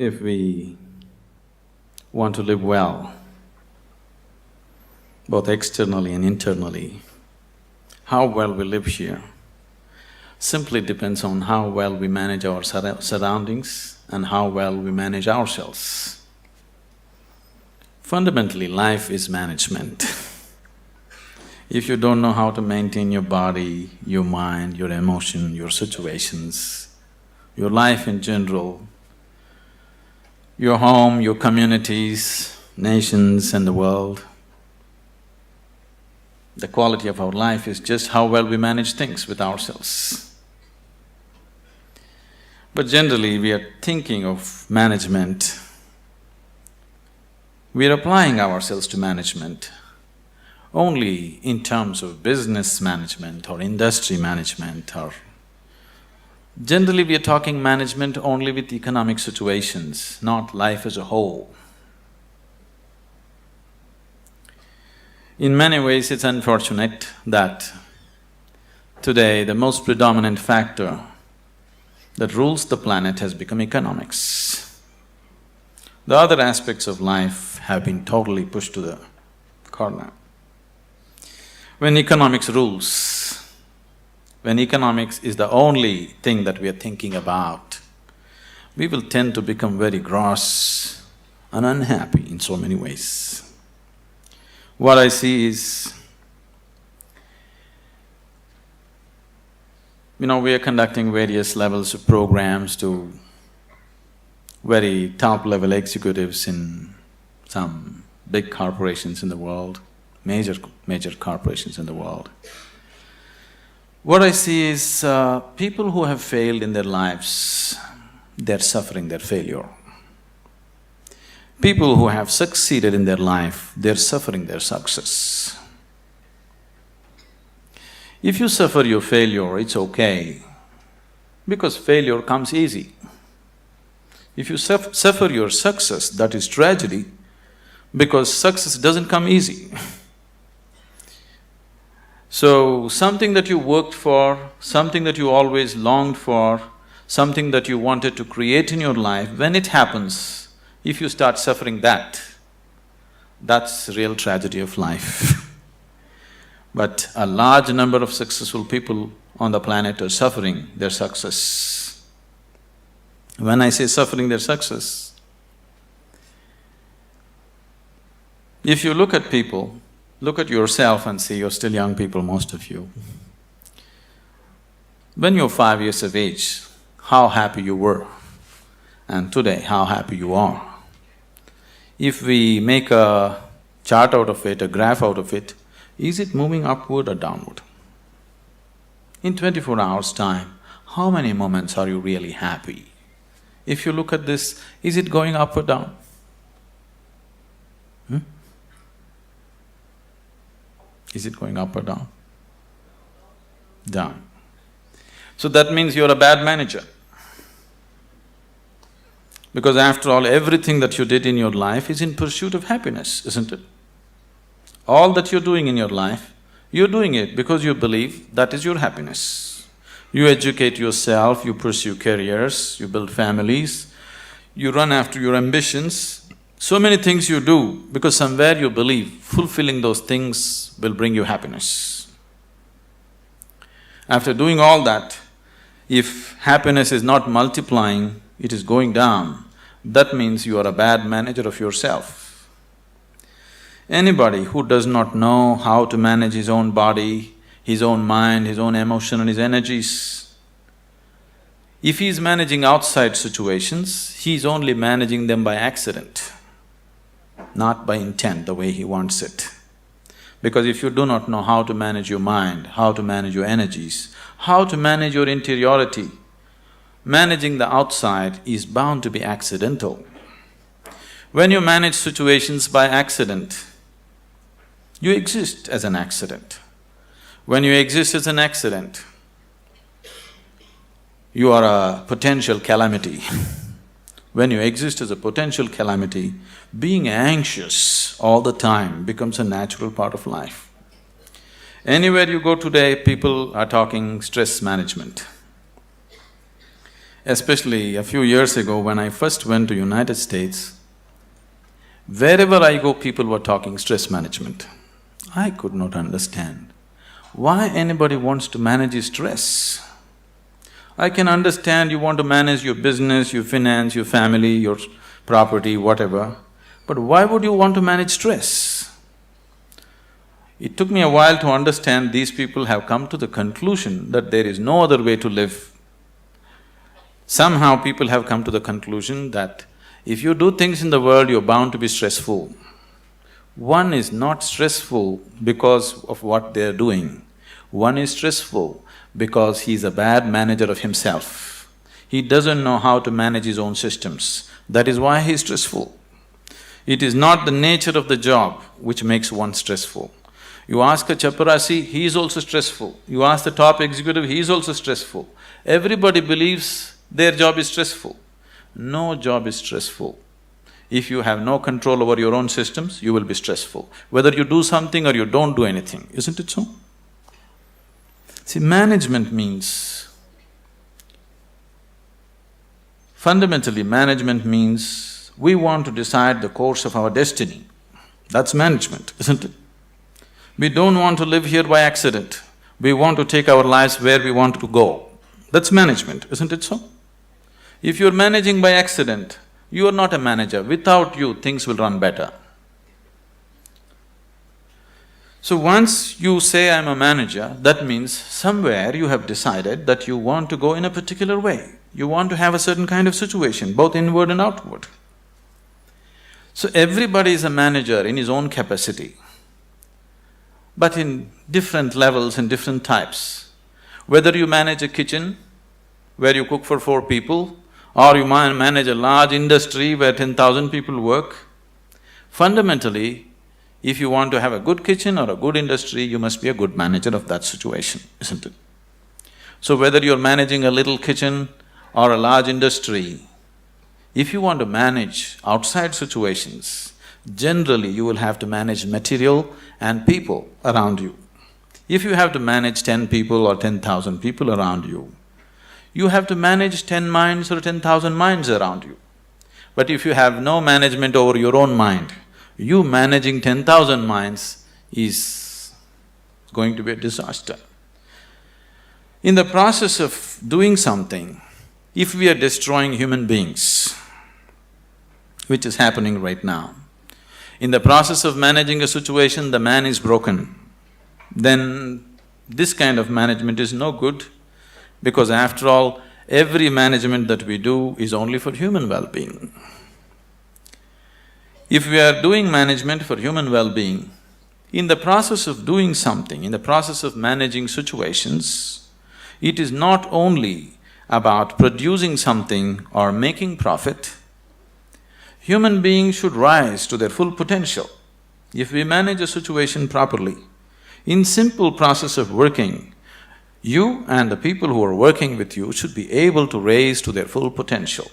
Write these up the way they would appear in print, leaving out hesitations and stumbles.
if we want to live well, both externally and internally, how well we live here simply depends on how well we manage our surroundings and how well we manage ourselves. Fundamentally, life is management. If you don't know how to maintain your body, your mind, your emotion, your situations, your life in general, your home, your communities, nations and the world, the quality of our life is just how well we manage things with ourselves. But generally, we are thinking of management, we are applying ourselves to management only in terms of business management or industry management, or generally we are talking management only with economic situations, not life as a whole. In many ways, it's unfortunate that today the most predominant factor that rules the planet has become economics. The other aspects of life have been totally pushed to the corner. When economics rules, when economics is the only thing that we are thinking about, we will tend to become very gross and unhappy in so many ways. What I see is, we are conducting various levels of programs to very top-level executives in some big corporations in the world, major corporations in the world. What I see is people who have failed in their lives, they're suffering their failure. People who have succeeded in their life, they're suffering their success. If you suffer your failure, it's okay, because failure comes easy. If you suffer your success, that is tragedy, because success doesn't come easy. So, something that you worked for, something that you always longed for, something that you wanted to create in your life, when it happens, if you start suffering that, that's the real tragedy of life. But a large number of successful people on the planet are suffering their success. When I say suffering their success, if you look at people, look at yourself and see, you're still young people, most of you. When you're 5 years of age, how happy you were, and today, how happy you are. If we make a chart out of it, a graph out of it, is it moving upward or downward? In 24 hours' time, how many moments are you really happy? If you look at this, is it going up or down? Is it going up or down? Down. So that means you're a bad manager. Because after all, everything that you did in your life is in pursuit of happiness, isn't it? All that you're doing in your life, you're doing it because you believe that is your happiness. You educate yourself, you pursue careers, you build families, you run after your ambitions. So many things you do because somewhere you believe fulfilling those things will bring you happiness. After doing all that, if happiness is not multiplying, it is going down, that means you are a bad manager of yourself. Anybody who does not know how to manage his own body, his own mind, his own emotion and his energies, if he is managing outside situations, he is only managing them by accident, not by intent, the way he wants it. Because if you do not know how to manage your mind, how to manage your energies, how to manage your interiority, managing the outside is bound to be accidental. When you manage situations by accident, you exist as an accident. When you exist as an accident, you are a potential calamity. When you exist as a potential calamity, being anxious all the time becomes a natural part of life. Anywhere you go today, people are talking stress management. Especially a few years ago when I first went to United States, wherever I go, people were talking stress management. I could not understand why anybody wants to manage his stress. I can understand you want to manage your business, your finance, your family, your property, whatever, but why would you want to manage stress? It took me a while to understand these people have come to the conclusion that there is no other way to live. Somehow people have come to the conclusion that if you do things in the world, you're bound to be stressful. One is not stressful because of what they're doing. One is stressful because he's a bad manager of himself. He doesn't know how to manage his own systems. That is why he's stressful. It is not the nature of the job which makes one stressful. You ask a chaparasi, he is also stressful. You ask the top executive, he is also stressful. Everybody believes their job is stressful. No job is stressful. If you have no control over your own systems, you will be stressful. Whether you do something or you don't do anything, isn't it so? See, management means… fundamentally, management means we want to decide the course of our destiny. That's management, isn't it? We don't want to live here by accident. We want to take our lives where we want to go. That's management, isn't it so? If you're managing by accident, you are not a manager. Without you, things will run better. So once you say, I'm a manager, that means somewhere you have decided that you want to go in a particular way. You want to have a certain kind of situation, both inward and outward. So everybody is a manager in his own capacity, but in different levels and different types. Whether you manage a kitchen where you cook for 4 people, or you manage a large industry where 10,000 people work, fundamentally, if you want to have a good kitchen or a good industry, you must be a good manager of that situation, isn't it? So whether you're managing a little kitchen or a large industry, if you want to manage outside situations, generally you will have to manage material and people around you. If you have to manage 10 people or 10,000 people around you, you have to manage 10 minds or 10,000 minds around you. But if you have no management over your own mind, you managing 10,000 minds is going to be a disaster. In the process of doing something, if we are destroying human beings, which is happening right now, in the process of managing a situation, the man is broken, then this kind of management is no good, because after all, every management that we do is only for human well-being. If we are doing management for human well-being, in the process of doing something, in the process of managing situations, it is not only about producing something or making profit. Human beings should rise to their full potential. If we manage a situation properly, in simple process of working, you and the people who are working with you should be able to raise to their full potential.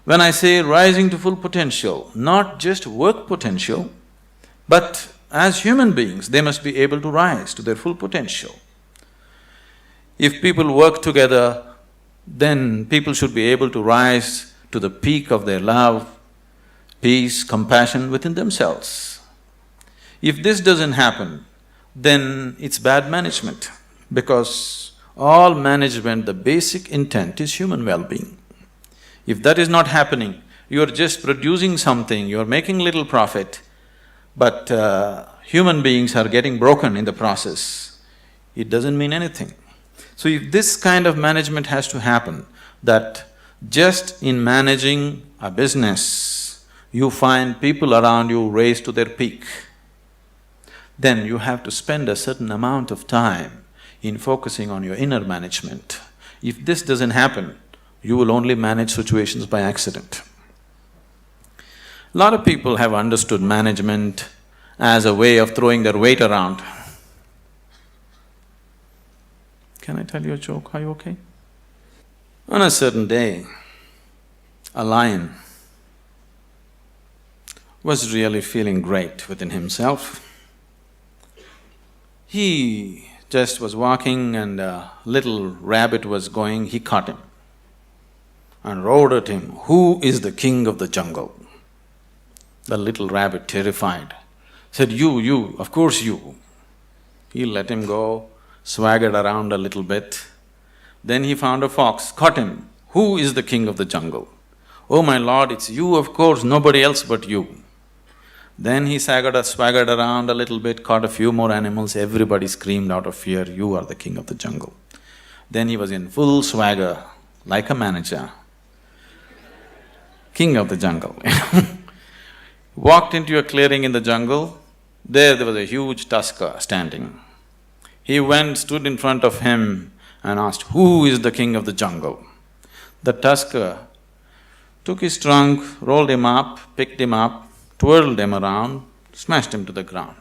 When I say rising to full potential, not just work potential, but as human beings, they must be able to rise to their full potential. If people work together, then people should be able to rise to the peak of their love, peace, compassion within themselves. If this doesn't happen, then it's bad management, because all management, the basic intent is human well-being. If that is not happening, you're just producing something, you're making little profit, but human beings are getting broken in the process, it doesn't mean anything. So if this kind of management has to happen, that just in managing a business, you find people around you raise to their peak, then you have to spend a certain amount of time in focusing on your inner management. If this doesn't happen, you will only manage situations by accident. A lot of people have understood management as a way of throwing their weight around. Can I tell you a joke? Are you okay? On a certain day, a lion was really feeling great within himself. He just was walking and a little rabbit was going, he caught him. and roared at him, "Who is the king of the jungle?" The little rabbit, terrified, said, You, of course you." He let him go, swaggered around a little bit. Then he found a fox, caught him. "Who is the king of the jungle?" "Oh my lord, it's you, of course, nobody else but you." Then he swaggered around a little bit, caught a few more animals, everybody screamed out of fear, "You are the king of the jungle." Then he was in full swagger, like a manager. King of the jungle Walked into a clearing in the jungle, there was a huge tusker standing. He went, stood in front of him and asked, "Who is the king of the jungle?" The tusker took his trunk, rolled him up, picked him up, twirled him around, smashed him to the ground.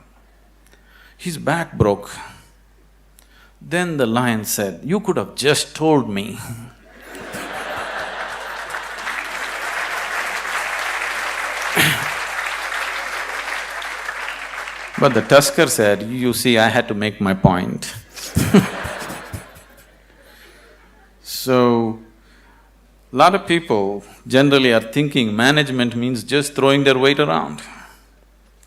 His back broke. Then the lion said, "You could have just told me." But the tusker said, "You see, I had to make my point." So, lot of people generally are thinking management means just throwing their weight around.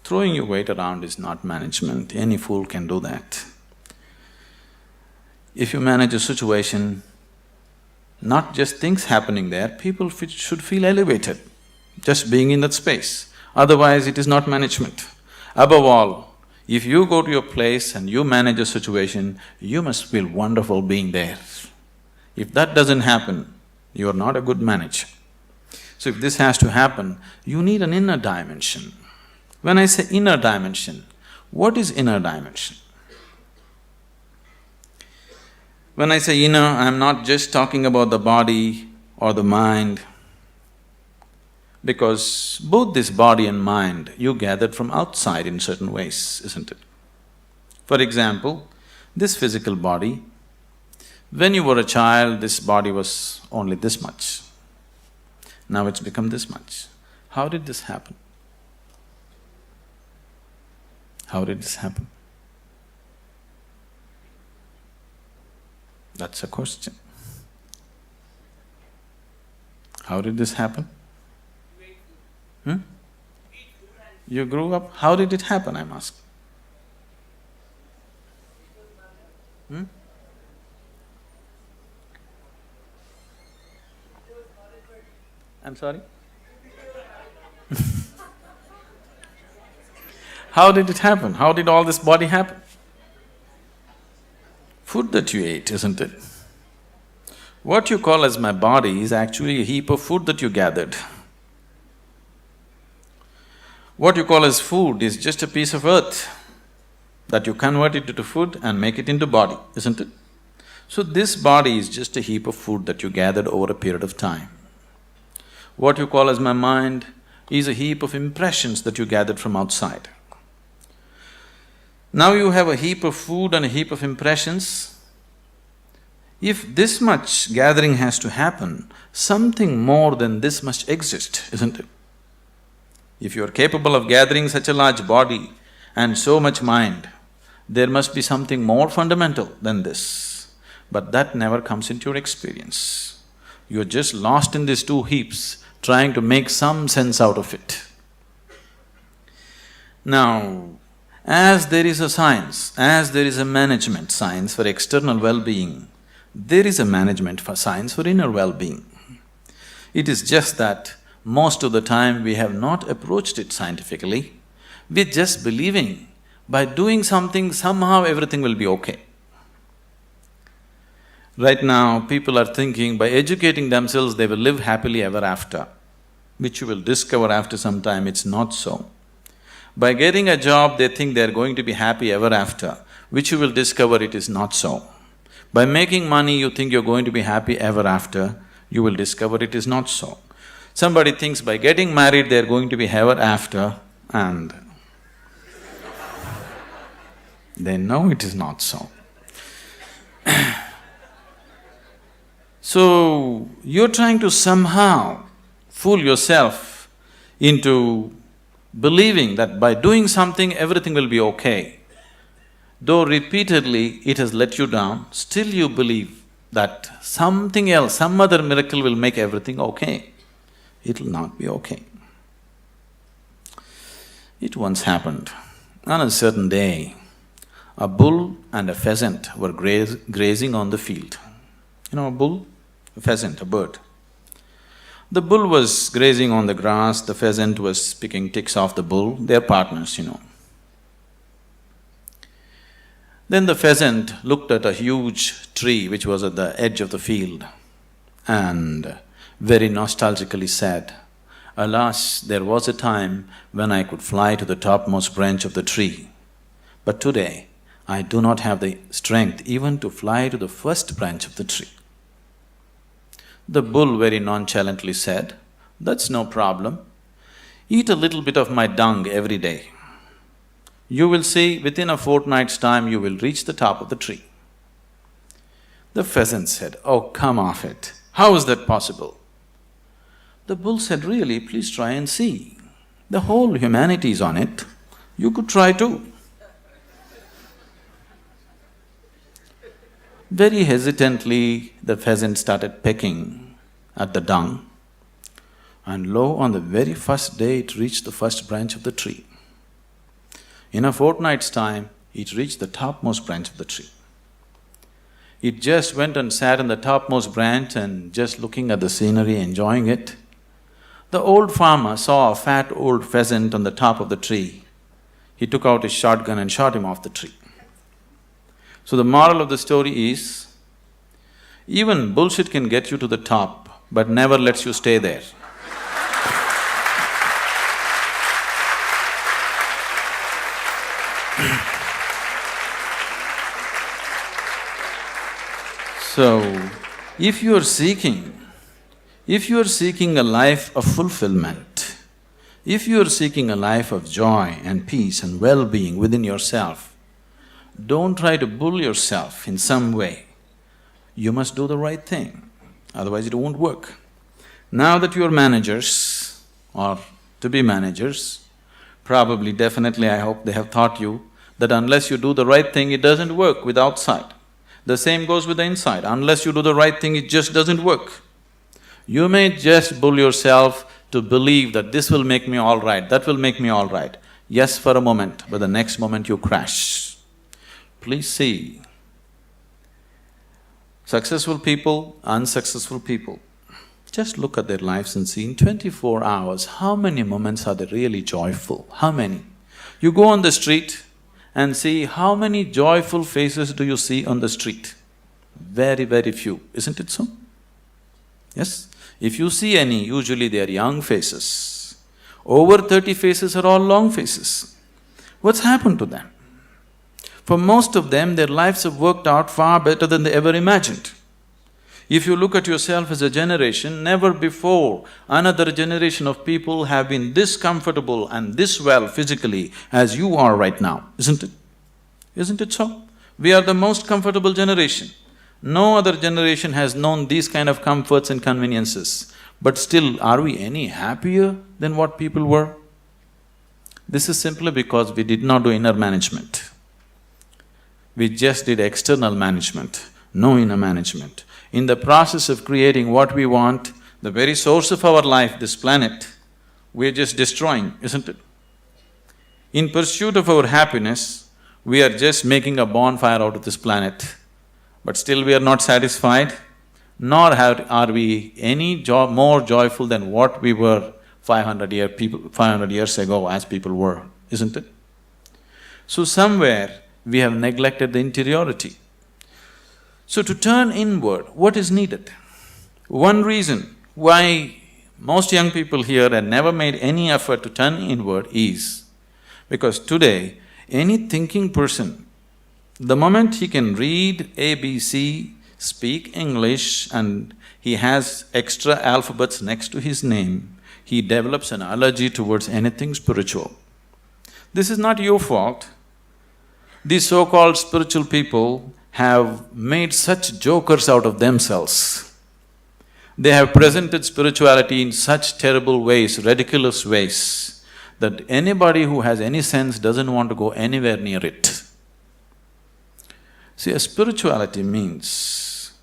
Throwing your weight around is not management, any fool can do that. If you manage a situation, not just things happening there, people should feel elevated, just being in that space. Otherwise, it is not management. Above all, if you go to your place and you manage a situation, you must feel wonderful being there. If that doesn't happen, you are not a good manager. So if this has to happen, you need an inner dimension. When I say inner dimension, what is inner dimension? When I say inner, I'm not just talking about the body or the mind, because both this body and mind you gathered from outside in certain ways, isn't it? For example, this physical body, when you were a child, this body was only this much. Now it's become this much. How did this happen? How did this happen? That's a question. How did this happen? You grew up, how did it happen, I'm asking? I'm sorry? How did it happen? How did all this body happen? Food that you ate, isn't it? What you call as my body is actually a heap of food that you gathered. What you call as food is just a piece of earth that you convert it into food and make it into body, isn't it? So this body is just a heap of food that you gathered over a period of time. What you call as my mind is a heap of impressions that you gathered from outside. Now you have a heap of food and a heap of impressions. If this much gathering has to happen, something more than this must exist, isn't it? If you are capable of gathering such a large body and so much mind, there must be something more fundamental than this. But that never comes into your experience. You're just lost in these two heaps, trying to make some sense out of it. Now, as there is a science, as there is a management science for external well-being, there is a management for science for inner well-being. It is just that most of the time we have not approached it scientifically, we're just believing by doing something, somehow everything will be okay. Right now, people are thinking by educating themselves they will live happily ever after, which you will discover after some time it's not so. By getting a job, they think they're going to be happy ever after, which you will discover it is not so. By making money, you think you're going to be happy ever after, you will discover it is not so. Somebody thinks by getting married they're going to be ever after, and they know it is not so. So, you're trying to somehow fool yourself into believing that by doing something everything will be okay. Though repeatedly it has let you down, still you believe that something else, some other miracle will make everything okay. It'll not be okay. It once happened. On a certain day, a bull and a pheasant were grazing on the field. You know a bull? A pheasant, a bird. The bull was grazing on the grass, the pheasant was picking ticks off the bull, they're partners, Then the pheasant looked at a huge tree which was at the edge of the field and very nostalgically said, "Alas, there was a time when I could fly to the topmost branch of the tree, but today I do not have the strength even to fly to the first branch of the tree." The bull very nonchalantly said, "That's no problem. Eat a little bit of my dung every day. You will see, within a fortnight's time you will reach the top of the tree." The pheasant said, "Oh, come off it. How is that possible?" The bull said, "Really, please try and see. The whole humanity is on it. You could try too." Very hesitantly, the pheasant started pecking at the dung, and lo, on the very first day it reached the first branch of the tree. In a fortnight's time, it reached the topmost branch of the tree. It just went and sat on the topmost branch and just looking at the scenery, enjoying it. The old farmer saw a fat old pheasant on the top of the tree. He took out his shotgun and shot him off the tree. So the moral of the story is, even bullshit can get you to the top, but never lets you stay there. So, if you are seeking a life of fulfillment, if you are seeking a life of joy and peace and well-being within yourself, don't try to bull yourself in some way. You must do the right thing, otherwise it won't work. Now that you are managers or to be managers, probably, definitely, I hope they have taught you that unless you do the right thing, it doesn't work with outside. The same goes with the inside. Unless you do the right thing, it just doesn't work. You may just bull yourself to believe that this will make me all right, that will make me all right. Yes, for a moment, but the next moment you crash. Please see, successful people, unsuccessful people, just look at their lives and see in 24 hours, how many moments are they really joyful? How many? You go on the street and see how many joyful faces do you see on the street? Very, very few, isn't it so? Yes? If you see any, usually they are young faces. Over 30 faces are all long faces. What's happened to them? For most of them, their lives have worked out far better than they ever imagined. If you look at yourself as a generation, never before another generation of people have been this comfortable and this well physically as you are right now, isn't it? Isn't it so? We are the most comfortable generation. No other generation has known these kind of comforts and conveniences. But still, are we any happier than what people were? This is simply because we did not do inner management. We just did external management, no inner management. In the process of creating what we want, the very source of our life, this planet, we're just destroying, isn't it? In pursuit of our happiness, we are just making a bonfire out of this planet, but still we are not satisfied, nor are we any more joyful than what we were 500 years ago as people were, isn't it? So somewhere, we have neglected the interiority. So to turn inward, what is needed? One reason why most young people here have never made any effort to turn inward is because today, any thinking person, the moment he can read ABC, speak English and he has extra alphabets next to his name, he develops an allergy towards anything spiritual. This is not your fault. These so-called spiritual people have made such jokers out of themselves. They have presented spirituality in such terrible ways, ridiculous ways, that anybody who has any sense doesn't want to go anywhere near it. See, a spirituality means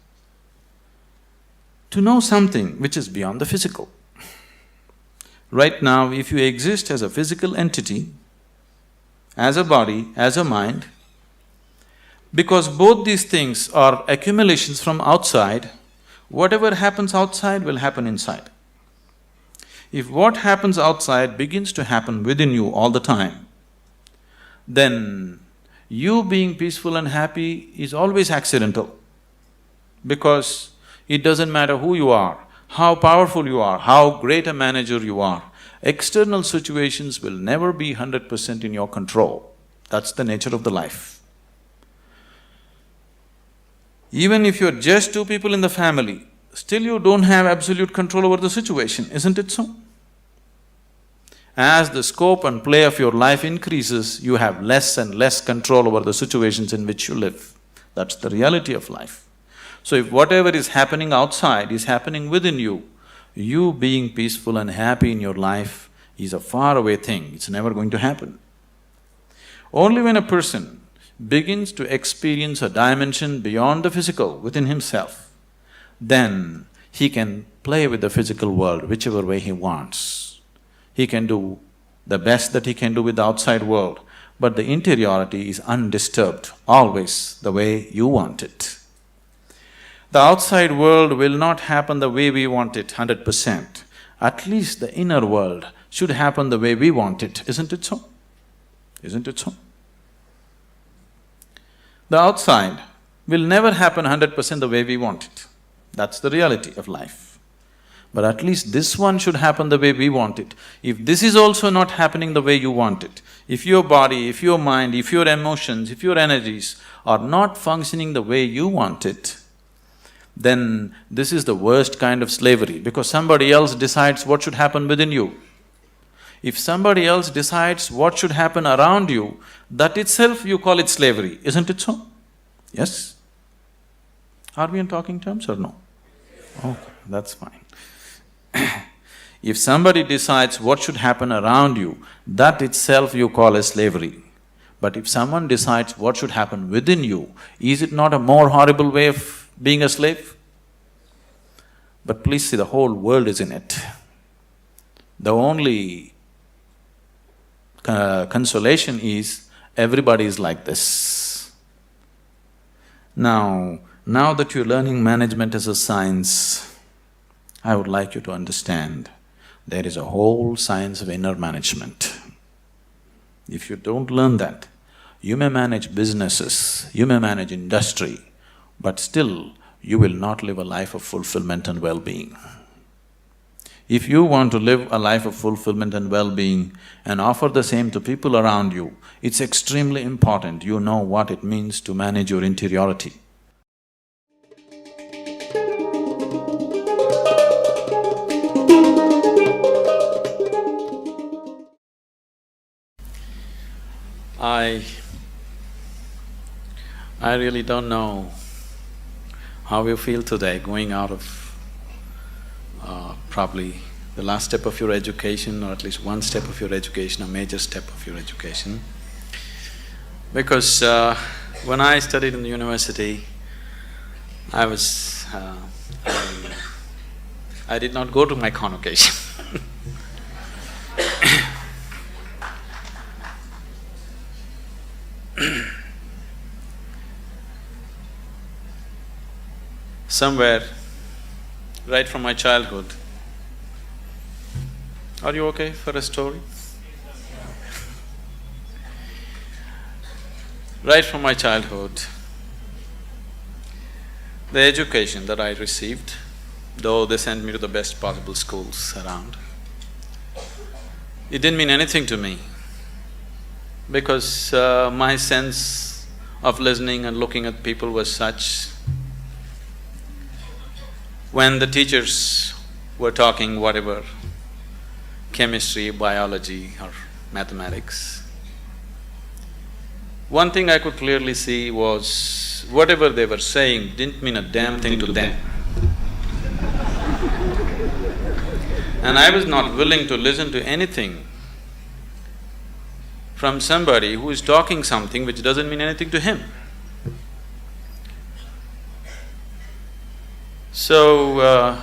to know something which is beyond the physical. Right now, if you exist as a physical entity, as a body, as a mind, because both these things are accumulations from outside, whatever happens outside will happen inside. If what happens outside begins to happen within you all the time, then you being peaceful and happy is always accidental, because it doesn't matter who you are, how powerful you are, how great a manager you are, external situations will never be 100% in your control. That's the nature of the life. Even if you're just two people in the family, still you don't have absolute control over the situation, isn't it so? As the scope and play of your life increases, you have less and less control over the situations in which you live. That's the reality of life. So if whatever is happening outside is happening within you, you being peaceful and happy in your life is a faraway thing, it's never going to happen. Only when a person begins to experience a dimension beyond the physical within himself, then he can play with the physical world whichever way he wants. He can do the best that he can do with the outside world, but the interiority is undisturbed, always the way you want it. The outside world will not happen the way we want it 100%. At least the inner world should happen the way we want it, isn't it so? Isn't it so? The outside will never happen 100% the way we want it. That's the reality of life. But at least this one should happen the way we want it. If this is also not happening the way you want it, if your body, if your mind, if your emotions, if your energies are not functioning the way you want it, then this is the worst kind of slavery, because somebody else decides what should happen within you. If somebody else decides what should happen around you, that itself you call it slavery, isn't it so? Yes? Are we in talking terms or no? Okay, that's fine. If somebody decides what should happen around you, that itself you call as slavery. But if someone decides what should happen within you, is it not a more horrible way of being a slave? But please see, the whole world is in it. The only consolation is everybody is like this. Now that you're learning management as a science, I would like you to understand there is a whole science of inner management. If you don't learn that, you may manage businesses, you may manage industry, but still you will not live a life of fulfillment and well-being. If you want to live a life of fulfillment and well-being and offer the same to people around you, it's extremely important you know what it means to manage your interiority. I really don't know how you feel today going out of probably the last step of your education, or at least one step of your education, a major step of your education. Because when I studied in the university, I did not go to my convocation. Somewhere, right from my childhood. Are you okay for a story? Right from my childhood, the education that I received, though they sent me to the best possible schools around, it didn't mean anything to me, because my sense of listening and looking at people was such. When the teachers were talking whatever, chemistry, biology or mathematics, one thing I could clearly see was whatever they were saying didn't mean a damn thing to them. And I was not willing to listen to anything from somebody who is talking something which doesn't mean anything to him. So,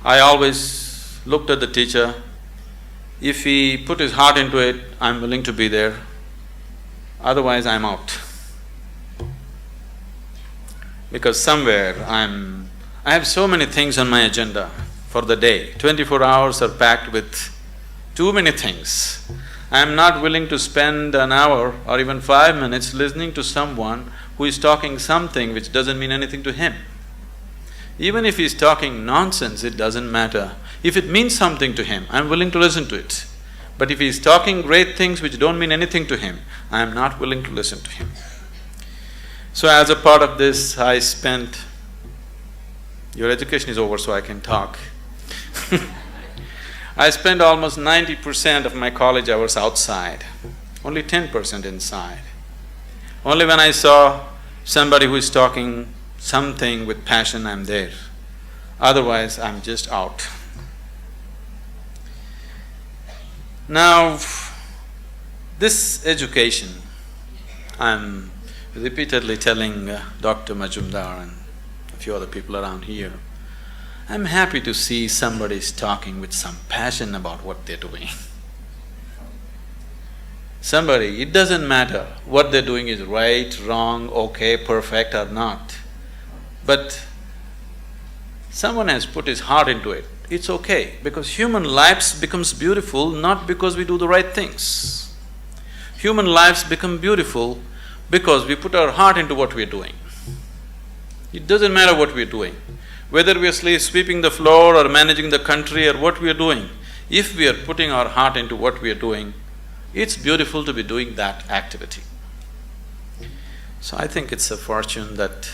I always looked at the teacher. If he put his heart into it, I'm willing to be there. Otherwise, I'm out. Because somewhere I have so many things on my agenda for the day. 24 hours are packed with too many things. I'm not willing to spend an hour or even 5 minutes listening to someone who is talking something which doesn't mean anything to him. Even if he's talking nonsense, it doesn't matter. If it means something to him, I'm willing to listen to it. But if he's talking great things which don't mean anything to him, I am not willing to listen to him. So as a part of this, I spent… Your education is over, so I can talk. I spent almost 90% of my college hours outside, only 10% inside. Only when I saw somebody who is talking something with passion, I'm there. Otherwise, I'm just out. Now, this education, I'm repeatedly telling Dr. Majumdar and a few other people around here, I'm happy to see somebody's talking with some passion about what they're doing. Somebody, it doesn't matter what they're doing is right, wrong, okay, perfect or not. But someone has put his heart into it, it's okay, because human lives becomes beautiful not because we do the right things. Human lives become beautiful because we put our heart into what we're doing. It doesn't matter what we're doing, whether we are sweeping the floor or managing the country or what we are doing, if we are putting our heart into what we are doing, it's beautiful to be doing that activity. So I think it's a fortune that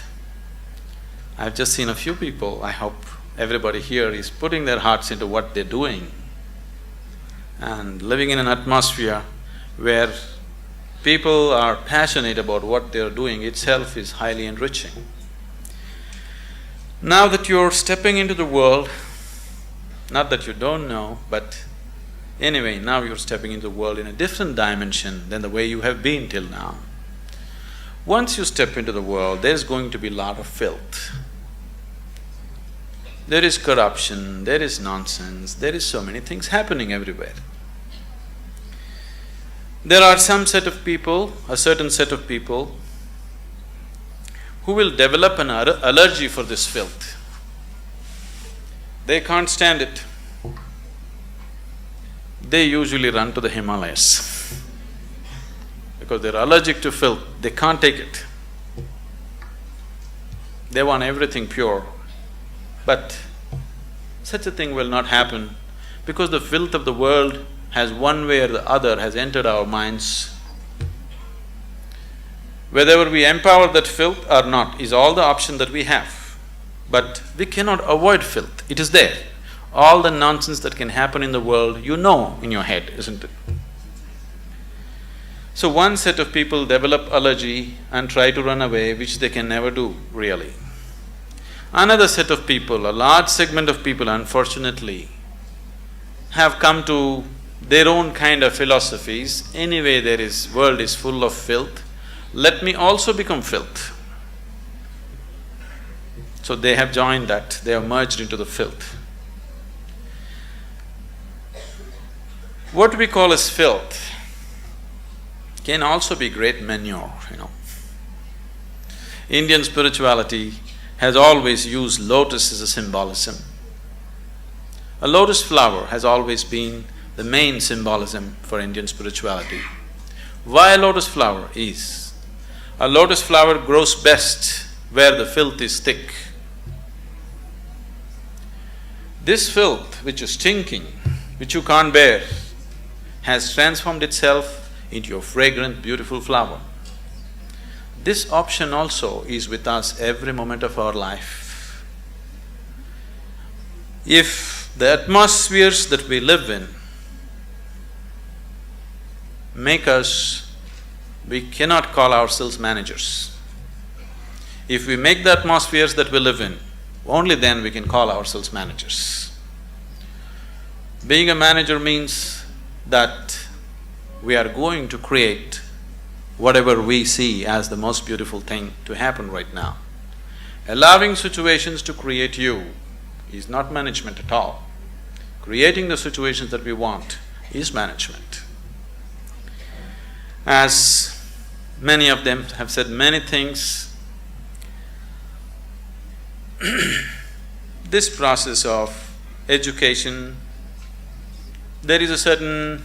I've just seen a few people, I hope everybody here is putting their hearts into what they're doing and living in an atmosphere where people are passionate about what they're doing itself is highly enriching. Now that you're stepping into the world, not that you don't know, but anyway, now you're stepping into the world in a different dimension than the way you have been till now. Once you step into the world, there's going to be a lot of filth. There is corruption, there is nonsense, there is so many things happening everywhere. There are some set of people, a certain set of people, who will develop an allergy for this filth. They can't stand it. They usually run to the Himalayas because they're allergic to filth, they can't take it. They want everything pure. But such a thing will not happen because the filth of the world has one way or the other has entered our minds. Whether we empower that filth or not is all the option that we have. But we cannot avoid filth, it is there. All the nonsense that can happen in the world, you know in your head, isn't it? So one set of people develop allergy and try to run away, which they can never do, really. Another set of people, a large segment of people, unfortunately, have come to their own kind of philosophies. Anyway, world is full of filth, let me also become filth. So they have joined that, they have merged into the filth. What we call as filth can also be great manure, Indian spirituality has always used lotus as a symbolism. A lotus flower has always been the main symbolism for Indian spirituality. Why a lotus flower is? A lotus flower grows best where the filth is thick. This filth which is stinking, which you can't bear, has transformed itself into a fragrant, beautiful flower. This option also is with us every moment of our life. If the atmospheres that we live in make us… we cannot call ourselves managers. If we make the atmospheres that we live in, only then we can call ourselves managers. Being a manager means that we are going to create whatever we see as the most beautiful thing to happen right now. Allowing situations to create you is not management at all. Creating the situations that we want is management. As many of them have said many things, this process of education, there is a certain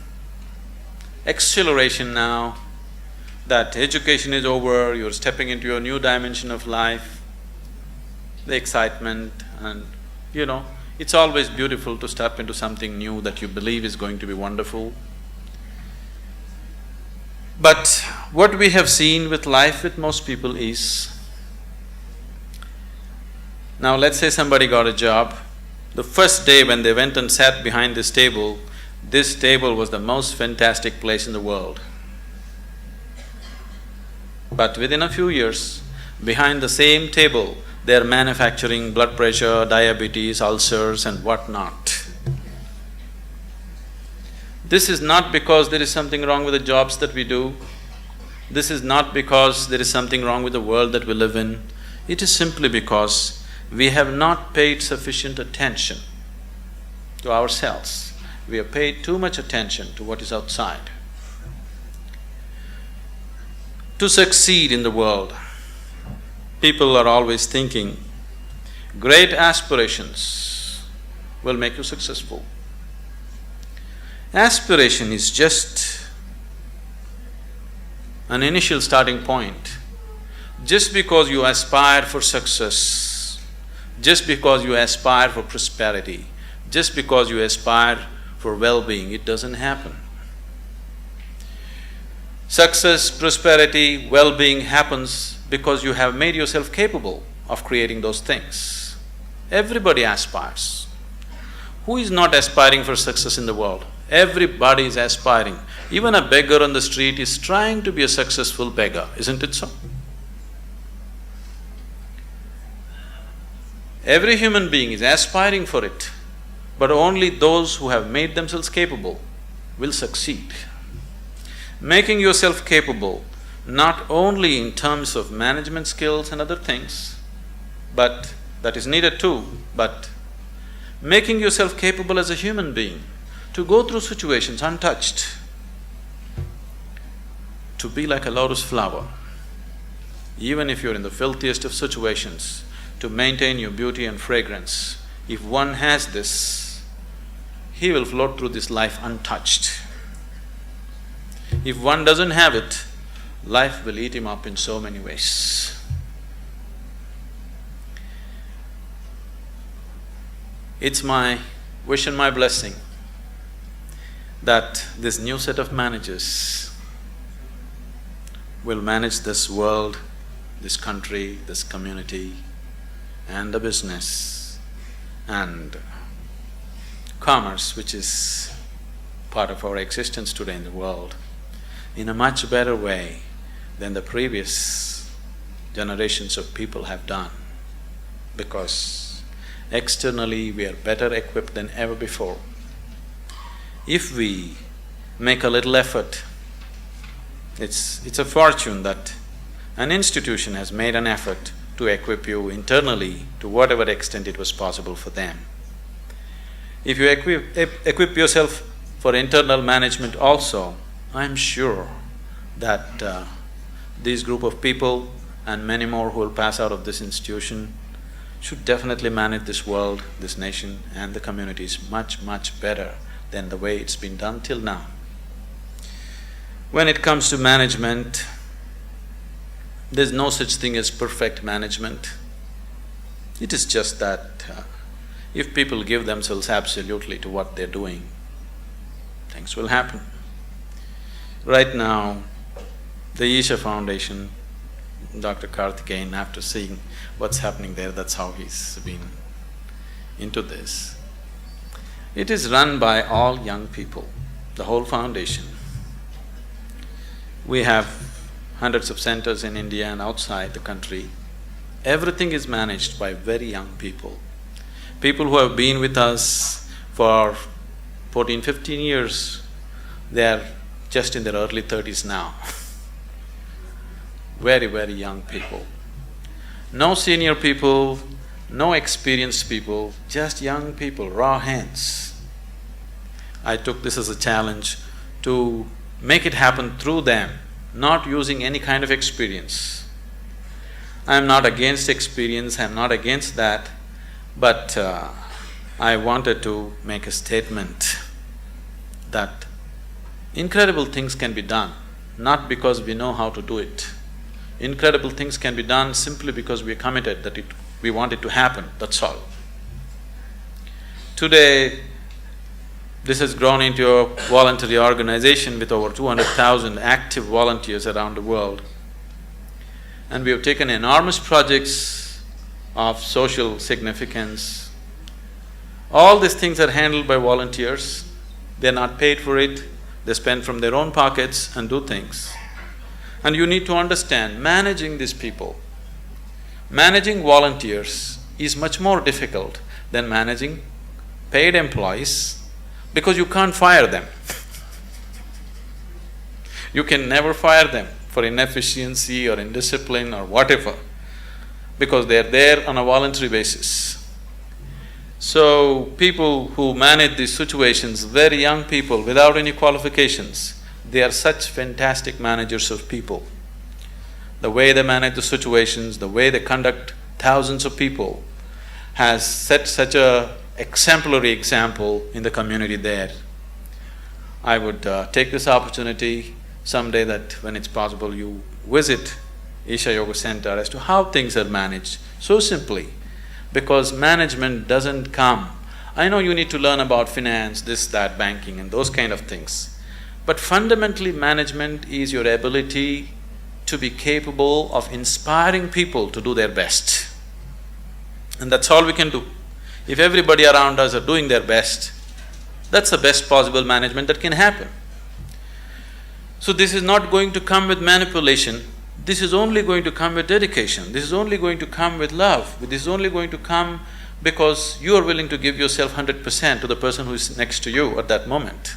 acceleration now that education is over, you're stepping into a new dimension of life, the excitement, and it's always beautiful to step into something new that you believe is going to be wonderful. But what we have seen with life with most people is, now let's say somebody got a job, the first day when they went and sat behind this table was the most fantastic place in the world. But within a few years, behind the same table, they're manufacturing blood pressure, diabetes, ulcers and whatnot. This is not because there is something wrong with the jobs that we do. This is not because there is something wrong with the world that we live in. It is simply because we have not paid sufficient attention to ourselves. We have paid too much attention to what is outside. To succeed in the world, people are always thinking, great aspirations will make you successful. Aspiration is just an initial starting point. Just because you aspire for success, just because you aspire for prosperity, just because you aspire for well-being, it doesn't happen. Success, prosperity, well-being happens because you have made yourself capable of creating those things. Everybody aspires. Who is not aspiring for success in the world? Everybody is aspiring. Even a beggar on the street is trying to be a successful beggar, isn't it so? Every human being is aspiring for it, but only those who have made themselves capable will succeed. Making yourself capable not only in terms of management skills and other things, but that is needed too, but making yourself capable as a human being to go through situations untouched, to be like a lotus flower, even if you're in the filthiest of situations, to maintain your beauty and fragrance. If one has this, he will float through this life untouched. If one doesn't have it, life will eat him up in so many ways. It's my wish and my blessing that this new set of managers will manage this world, this country, this community, and the business and commerce, which is part of our existence today in the world, in a much better way than the previous generations of people have done, because externally we are better equipped than ever before. If we make a little effort, it's a fortune that an institution has made an effort to equip you internally to whatever extent it was possible for them. If you equip yourself for internal management also, I'm sure that this group of people and many more who will pass out of this institution should definitely manage this world, this nation and the communities much, much better than the way it's been done till now. When it comes to management, there's no such thing as perfect management. It is just that if people give themselves absolutely to what they're doing, things will happen. Right now, the Isha Foundation, Dr. Karthikeyan, after seeing what's happening there, that's how he's been into this. It is run by all young people, the whole foundation. We have hundreds of centers in India and outside the country. Everything is managed by very young people. People who have been with us for 14, 15 years, they are just in their early 30s now. Very, very young people. No senior people, no experienced people, just young people, raw hands. I took this as a challenge to make it happen through them, not using any kind of experience. I'm not against experience, I'm not against that, but I wanted to make a statement that incredible things can be done, not because we know how to do it. Incredible things can be done simply because we are committed that we want it to happen, that's all. Today, this has grown into a voluntary organization with over 200,000 active volunteers around the world. And we have taken enormous projects of social significance. All these things are handled by volunteers. They're not paid for it, they spend from their own pockets and do things. And you need to understand, managing these people, managing volunteers is much more difficult than managing paid employees, because you can't fire them. You can never fire them for inefficiency or indiscipline or whatever, because they're there on a voluntary basis. So, people who manage these situations, very young people without any qualifications, they are such fantastic managers of people. The way they manage the situations, the way they conduct thousands of people has set such a exemplary example in the community there. I would take this opportunity someday that when it's possible you visit Isha Yoga Center as to how things are managed, so simply, because management doesn't come… I know you need to learn about finance, this, that, banking and those kind of things, but fundamentally management is your ability to be capable of inspiring people to do their best. And that's all we can do. If everybody around us are doing their best, that's the best possible management that can happen. So this is not going to come with manipulation, this is only going to come with dedication, this is only going to come with love, this is only going to come because you are willing to give yourself 100% to the person who is next to you at that moment.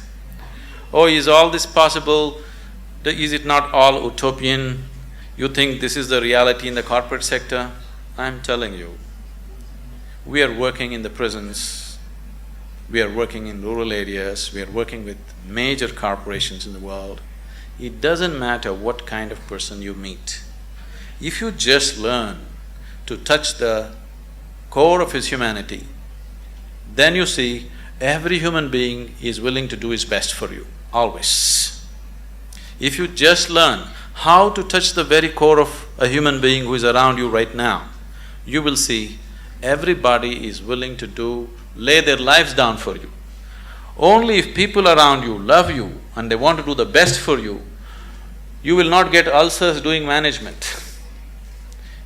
Oh, is all this possible? Is it not all utopian? You think this is the reality in the corporate sector? I'm telling you, we are working in the prisons, we are working in rural areas, we are working with major corporations in the world. It doesn't matter what kind of person you meet. If you just learn to touch the core of his humanity, then you see every human being is willing to do his best for you, always. If you just learn how to touch the very core of a human being who is around you right now, you will see everybody is willing to lay their lives down for you. Only if people around you love you and they want to do the best for you, you will not get ulcers doing management.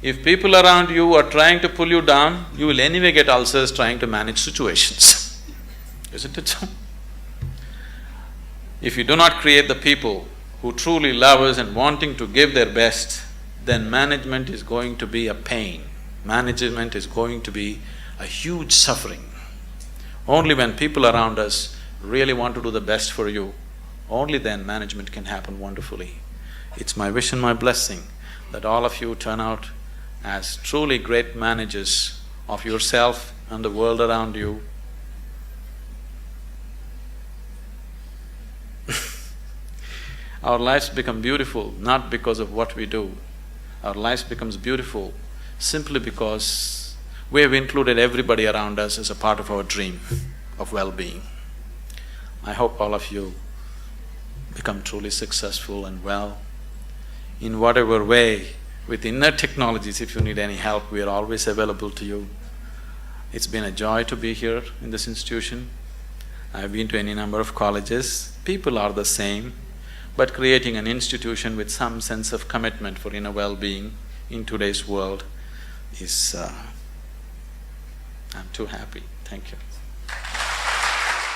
If people around you are trying to pull you down, you will anyway get ulcers trying to manage situations. Isn't it so? If you do not create the people who truly love us and wanting to give their best, then management is going to be a pain. Management is going to be a huge suffering. Only when people around us really want to do the best for you, only then management can happen wonderfully. It's my wish and my blessing that all of you turn out as truly great managers of yourself and the world around you. Our lives become beautiful not because of what we do. Our lives becomes beautiful simply because we have included everybody around us as a part of our dream of well-being. I hope all of you become truly successful and well. In whatever way, with inner technologies, if you need any help, we are always available to you. It's been a joy to be here in this institution. I've been to any number of colleges. People are the same, but creating an institution with some sense of commitment for inner well-being in today's world is… I'm too happy. Thank you.